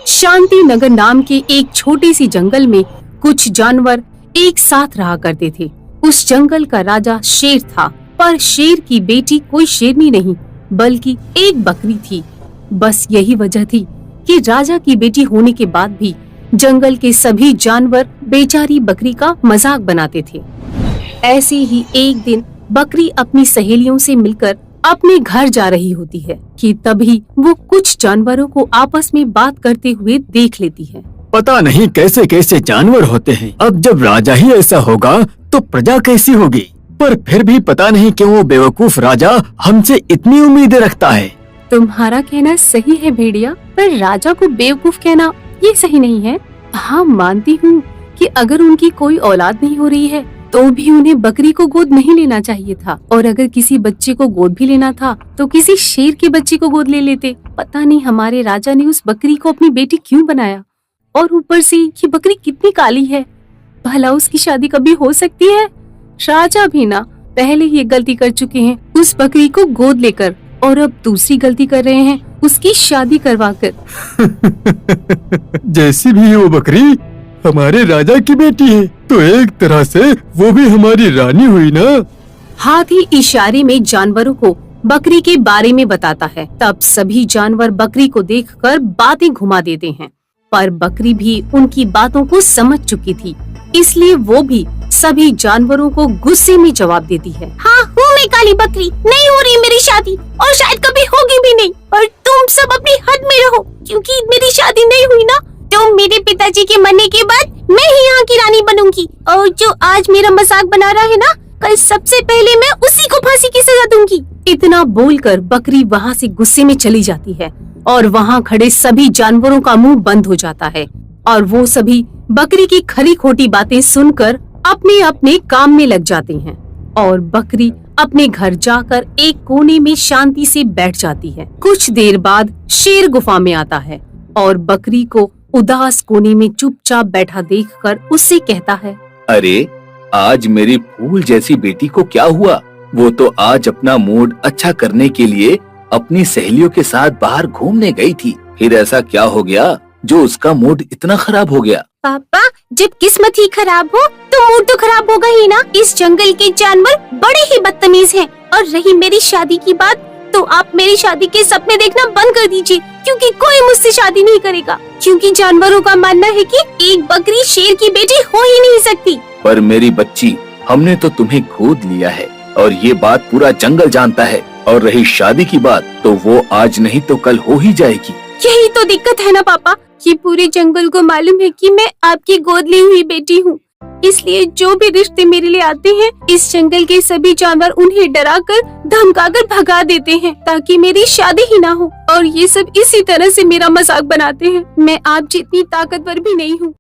शांति नगर नाम के एक छोटे सी जंगल में कुछ जानवर एक साथ रहा करते थे। उस जंगल का राजा शेर था, पर शेर की बेटी कोई शेरनी नहीं बल्कि एक बकरी थी। बस यही वजह थी कि राजा की बेटी होने के बाद भी जंगल के सभी जानवर बेचारी बकरी का मजाक बनाते थे। ऐसे ही एक दिन बकरी अपनी सहेलियों से मिलकर अपने घर जा रही होती है कि तभी वो कुछ जानवरों को आपस में बात करते हुए देख लेती है। पता नहीं कैसे कैसे जानवर होते हैं। अब जब राजा ही ऐसा होगा तो प्रजा कैसी होगी। पर फिर भी पता नहीं क्यों वो बेवकूफ राजा हमसे इतनी उम्मीदें रखता है। तुम्हारा कहना सही है भेड़िया, पर राजा को बेवकूफ कहना ये सही नहीं है। हाँ, मानती हूँ कि अगर उनकी कोई औलाद नहीं हो रही है तो भी उन्हें बकरी को गोद नहीं लेना चाहिए था, और अगर किसी बच्चे को गोद भी लेना था तो किसी शेर के बच्चे को गोद ले लेते। पता नहीं हमारे राजा ने उस बकरी को अपनी बेटी क्यों बनाया, और ऊपर से ये बकरी कितनी काली है। भला उसकी शादी कभी हो सकती है? राजा भी ना पहले ये गलती कर चुके हैं उस बकरी को गोद लेकर, और अब दूसरी गलती कर रहे हैं उसकी शादी करवाकर। जैसी भी वो बकरी हमारे राजा की बेटी है तो एक तरह से वो भी हमारी रानी हुई ना। हाथी इशारे में जानवरों को बकरी के बारे में बताता है। तब सभी जानवर बकरी को देखकर बातें घुमा देते हैं, पर बकरी भी उनकी बातों को समझ चुकी थी, इसलिए वो भी सभी जानवरों को गुस्से में जवाब देती है। हाँ, हूँ मैं काली बकरी, नहीं हो रही मेरी शादी और शायद कभी होगी भी नहीं, और तुम सब अपनी हद में रहो, क्योंकि मेरी शादी नहीं हुई ना तो मेरे पिताजी के मरने के बाद मैं ही यहाँ की रानी बनूंगी, और जो आज मेरा मजाक बना रहा है ना, कल सबसे पहले मैं उसी को फांसी की सजा दूंगी। इतना बोलकर बकरी वहाँ से गुस्से में चली जाती है और वहाँ खड़े सभी जानवरों का मुंह बंद हो जाता है, और वो सभी बकरी की खरी खोटी बातें सुनकर अपने अपने काम में लग जाते हैं, और बकरी अपने घर जाकर एक कोने में शांति से बैठ जाती है। कुछ देर बाद शेर गुफा में आता है और बकरी को उदास कोने में चुपचाप बैठा देखकर उससे कहता है, अरे आज मेरी फूल जैसी बेटी को क्या हुआ? वो तो आज अपना मूड अच्छा करने के लिए अपनी सहेलियों के साथ बाहर घूमने गई थी। फिर ऐसा क्या हो गया जो उसका मूड इतना खराब हो गया? पापा, जब किस्मत ही खराब हो तो मूड तो खराब होगा ही ना। इस जंगल के जानवर बड़े ही बदतमीज हैं, और रही मेरी शादी की बात, तो आप मेरी शादी के सपने देखना बंद कर दीजिए, क्योंकि कोई मुझसे शादी नहीं करेगा, क्योंकि जानवरों का मानना है कि एक बकरी शेर की बेटी हो ही नहीं सकती। पर मेरी बच्ची, हमने तो तुम्हें गोद लिया है और ये बात पूरा जंगल जानता है, और रही शादी की बात तो वो आज नहीं तो कल हो ही जाएगी। यही तो दिक्कत है ना पापा, कि पूरे जंगल को मालूम है कि मैं आपकी गोद ली हुई बेटी हूँ, इसलिए जो भी रिश्ते मेरे लिए आते हैं इस जंगल के सभी जानवर उन्हें डराकर धमकाकर भगा देते हैं ताकि मेरी शादी ही ना हो, और ये सब इसी तरह से मेरा मजाक बनाते हैं। मैं आप जितनी ताकतवर भी नहीं हूँ।